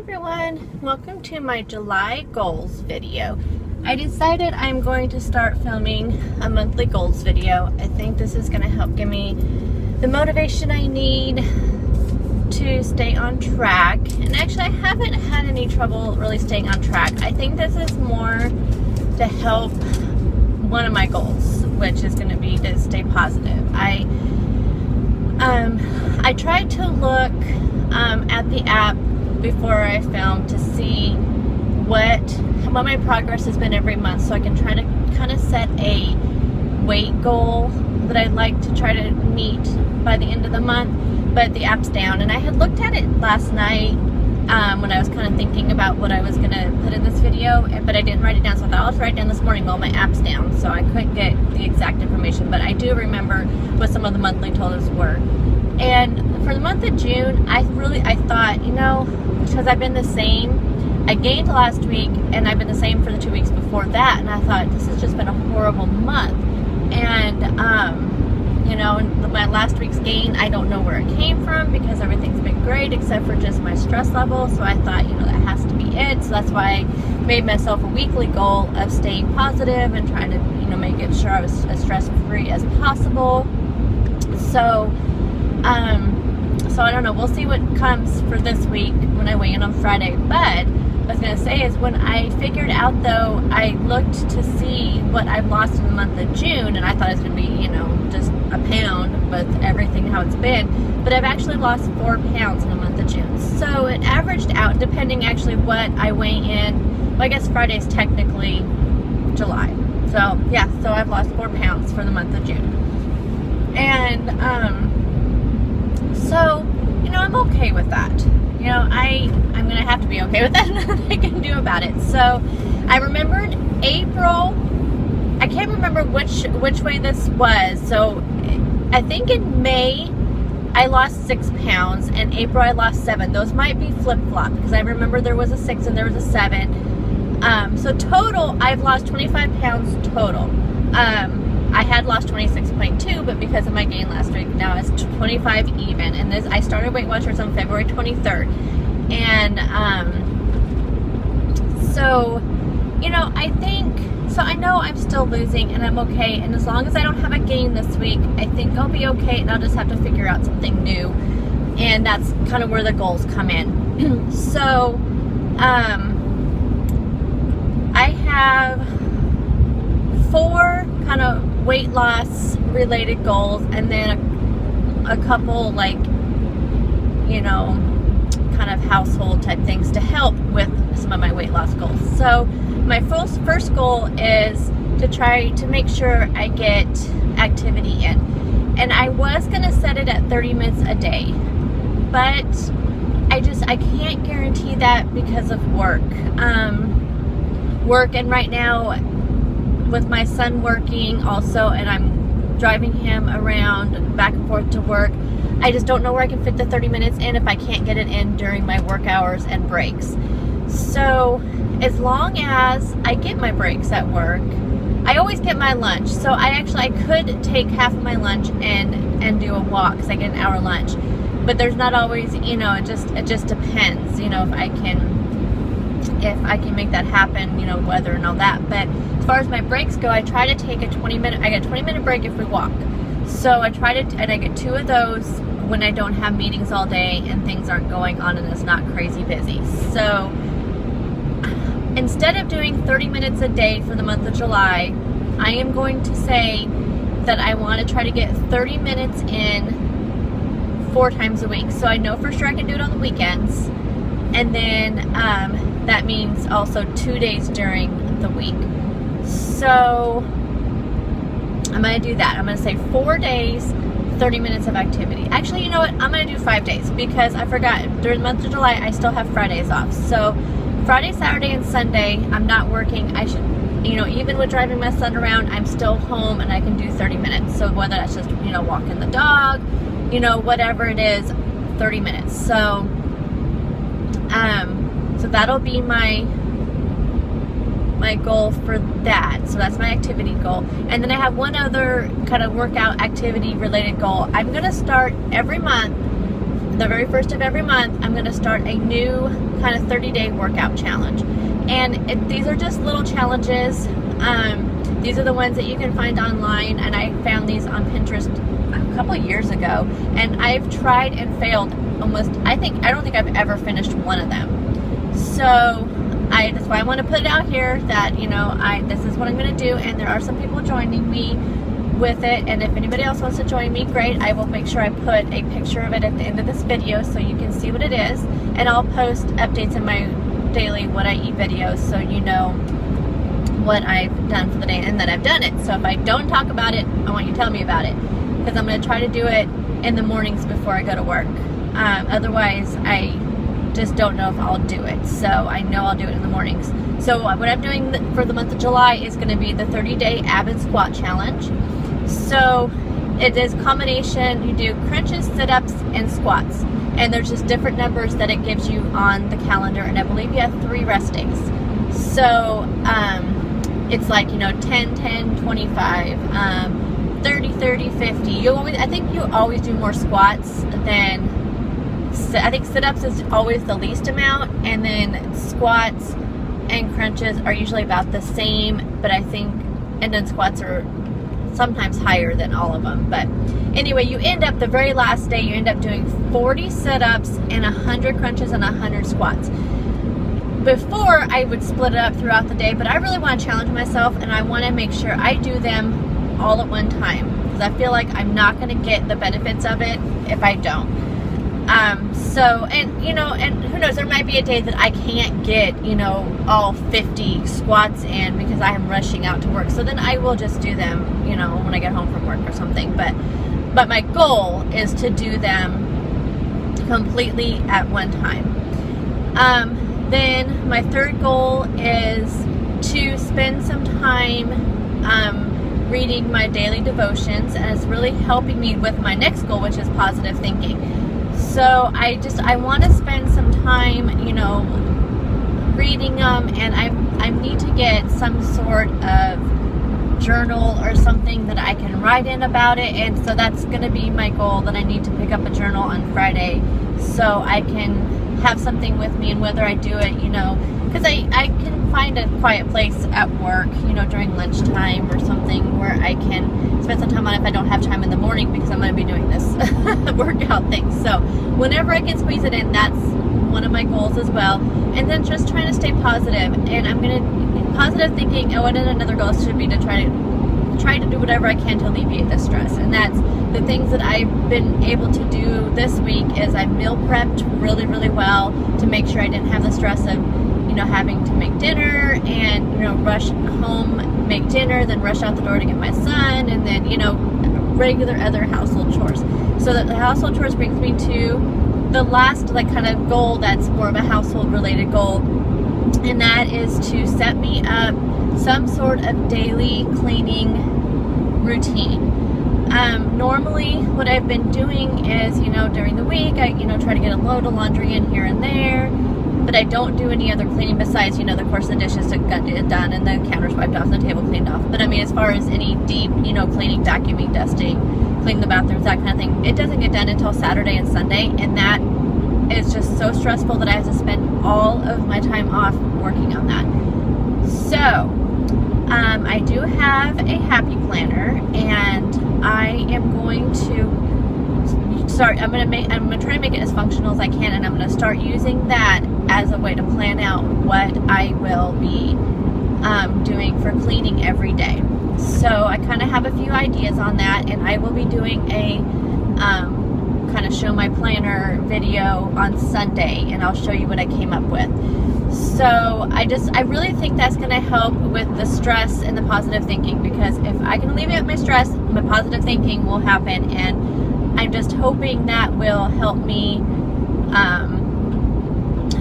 everyone, welcome to my July goals video. I decided I'm going to start filming a monthly goals video. I think this is going to help give me the motivation I need to stay on track. And actually I haven't had any trouble really staying on track. I think this is more to help one of my goals, which is going to be to stay positive. I tried to look at the app before I film to see what my progress has been every month, so I can try to kind of set a weight goal that I'd like to try to meet by the end of the month. But the app's down, and I had looked at it last night when I was kind of thinking about what I was going to put in this video, but I didn't write it down, so I thought I'll just write it down this morning. Well, my app's down, so I couldn't get the exact information, but I do remember what some of the monthly totals were. And for the month of June, I thought, you know, because I've been the same, I gained last week, and I've been the same for the 2 weeks before that, and I thought, this has just been a horrible month. And, you know, my last week's gain, I don't know where it came from, because everything's been great, except for just my stress level, so I thought, you know, that has to be it. So that's why I made myself a weekly goal of staying positive and trying to, you know, make it sure I was as stress-free as possible. So I don't know, we'll see what comes for this week when I weigh in on Friday. But what I was going to say is, when I figured out, though, I looked to see what I've lost in the month of June, and I thought it was going to be, you know, just a pound with everything how it's been, but I've actually lost 4 pounds in the month of June. So it averaged out, depending actually what I weigh in, well, I guess Friday's technically July. So yeah, so I've lost 4 pounds for the month of June. And so, you know, I'm okay with that. You know, I'm going to have to be okay with that, and nothing I can do about it. So, I remember in April, I can't remember which way this was. So, I think in May, I lost 6 pounds, and April I lost 7. Those might be flip-flop, because I remember there was a 6 and there was a 7. So total, I've lost 25 pounds total. I had lost 26.2, but because of my gain last week, now it's 25 even. And this, I started Weight Watchers on February 23rd. And so, you know, I think, so I know I'm still losing, and I'm okay. And as long as I don't have a gain this week, I think I'll be okay, and I'll just have to figure out something new. And that's kind of where the goals come in. So, I have 4 kind of weight loss related goals, and then a couple, like, you know, kind of household type things to help with some of my weight loss goals. So my first goal is to try to make sure I get activity in, and I was going to set it at 30 minutes a day, but I can't guarantee that because of work. And right now, with my son working also, and I'm driving him around back and forth to work, I just don't know where I can fit the 30 minutes in if I can't get it in during my work hours and breaks. So as long as I get my breaks at work, I always get my lunch. So I could take half of my lunch and do a walk, because I get an hour lunch. But there's not always, you know, it just depends, you know, if I can make that happen, you know, weather and all that. But as far as my breaks go, I try to take I get a 20-minute break if we walk. So I try to, and I get 2 of those when I don't have meetings all day and things aren't going on and it's not crazy busy. So instead of doing 30 minutes a day for the month of July, I am going to say that I want to try to get 30 minutes in 4 times a week. So I know for sure I can do it on the weekends. And then that means also 2 days during the week. So I'm going to do that. I'm going to say 4 days, 30 minutes of activity. Actually, you know what? I'm going to do 5 days, because I forgot, during the month of July, I still have Fridays off. So Friday, Saturday, and Sunday, I'm not working. I should, you know, even with driving my son around, I'm still home and I can do 30 minutes. So whether that's just, you know, walking the dog, you know, whatever it is, 30 minutes. So that'll be my goal for that. So that's my activity goal. And then I have one other kind of workout activity related goal. I'm going to start every month the very first of every month, I'm going to start a new kind of 30-day workout challenge. And these are just little challenges. These are the ones that you can find online, and I found these on Pinterest a couple of years ago, and I've tried and failed almost, I don't think I've ever finished one of them. So that's why I want to put it out here that, you know, this is what I'm going to do, and there are some people joining me with it, and if anybody else wants to join me, great. I will make sure I put a picture of it at the end of this video so you can see what it is, and I'll post updates in my daily what I eat videos so you know what I've done for the day and that I've done it. So if I don't talk about it, I want you to tell me about it, because I'm going to try to do it in the mornings before I go to work. Otherwise, I just don't know if I'll do it. So I know I'll do it in the mornings. So what I'm doing for the month of July is going to be the 30-day ab and squat challenge. So it is combination, you do crunches, sit-ups, and squats. And there's just different numbers that it gives you on the calendar, and I believe you have 3 rest days. So it's like, you know, 10, 10, 25, 30, 30, 50. I think you always do more squats than, I think sit-ups is always the least amount, and then squats and crunches are usually about the same, but I think, and then squats are sometimes higher than all of them. But anyway, you end up, the very last day, you end up doing 40 sit-ups and 100 crunches and 100 squats. Before, I would split it up throughout the day, but I really want to challenge myself, and I want to make sure I do them all at one time, because I feel like I'm not going to get the benefits of it if I don't. So, and you know, and who knows, there might be a day that I can't get, you know, all 50 squats in because I am rushing out to work. So then I will just do them, you know, when I get home from work or something. But my goal is to do them completely at one time. Then my third goal is to spend some time reading my daily devotions, and it's really helping me with my next goal, which is positive thinking. So I want to spend some time, you know, reading them, and I need to get some sort of journal or something that I can write in about it, and so that's going to be my goal, that I need to pick up a journal on Friday so I can have something with me, and whether I do it, you know, because I can find a quiet place at work, you know, during lunchtime or something where I can spend some time on it if I don't have time in the morning, because I'm going to be doing this workout thing. So whenever I can squeeze it in, that's one of my goals as well. And then just trying to stay positive, and I'm going to, positive thinking, and another goal should be to try to do whatever I can to alleviate the stress. And that's the things that I've been able to do this week is I meal prepped really, really well to make sure I didn't have the stress of, you know, having to make dinner and, you know, rush home, make dinner, then rush out the door to get my son, and then, you know, regular other household chores. So that the household chores brings me to the last, like, kind of goal that's more of a household related goal, and that is to set me up some sort of daily cleaning routine. Normally what I've been doing is, you know, during the week, I, you know, try to get a load of laundry in here and there, but I don't do any other cleaning besides, you know, of course the dishes get done and the counters wiped off and the table cleaned off. But I mean, as far as any deep, you know, cleaning, vacuuming, dusting, cleaning the bathrooms, that kind of thing, it doesn't get done until Saturday and Sunday, and that is just so stressful that I have to spend all of my time off working on that. So I do have a happy planner, and I am going to start, I'm going to try to make it as functional as I can, and I'm going to start using that as a way to plan out what I will be doing for cleaning every day. So I kind of have a few ideas on that, and I will be doing a kind of show my planner video on Sunday, and I'll show you what I came up with. So I really think that's going to help with the stress and the positive thinking, because if I can alleviate my stress, my positive thinking will happen, and I'm just hoping that will help me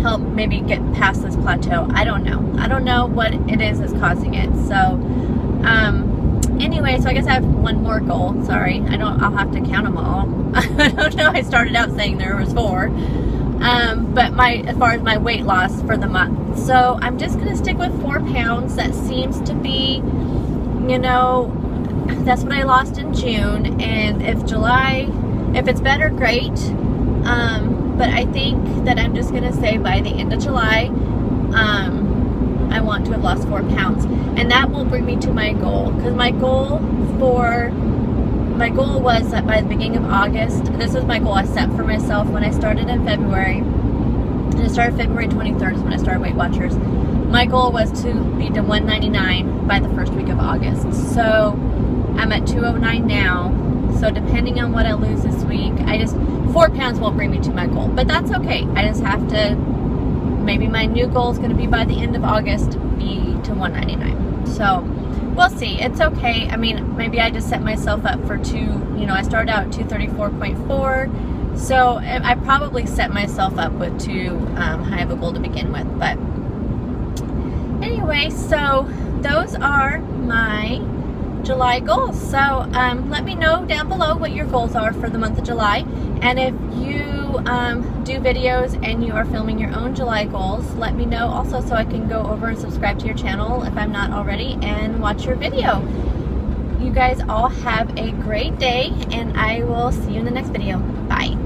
help maybe get past this plateau. I don't know what it is that's causing it. So anyway, so I guess I have one more goal. Sorry, I'll have to count them all. I don't know, I started out saying there was 4. But as far as my weight loss for the month, so I'm just going to stick with 4 pounds. That seems to be, you know, that's what I lost in June, and if it's better, great. But I think that I'm just gonna say by the end of July, I want to have lost 4 pounds, and that will bring me to my goal. Because my goal was that by the beginning of August, this was my goal I set for myself when I started in February. And it started February 23rd is when I started Weight Watchers. My goal was to be to 199 by the first week of August. So I'm at 209 now. So depending on what I lose this week, 4 pounds won't bring me to my goal, but that's okay. I just have to, maybe my new goal is going to be by the end of August, be to 199. So we'll see. It's okay. I mean, maybe I just set myself up for I started out at 234.4. So I probably set myself up with too high of a goal to begin with. But anyway, so those are my July goals. So let me know down below what your goals are for the month of July, and if you do videos and you are filming your own July goals, let me know also so I can go over and subscribe to your channel if I'm not already and watch your video. You guys all have a great day, and I will see you in the next video. Bye.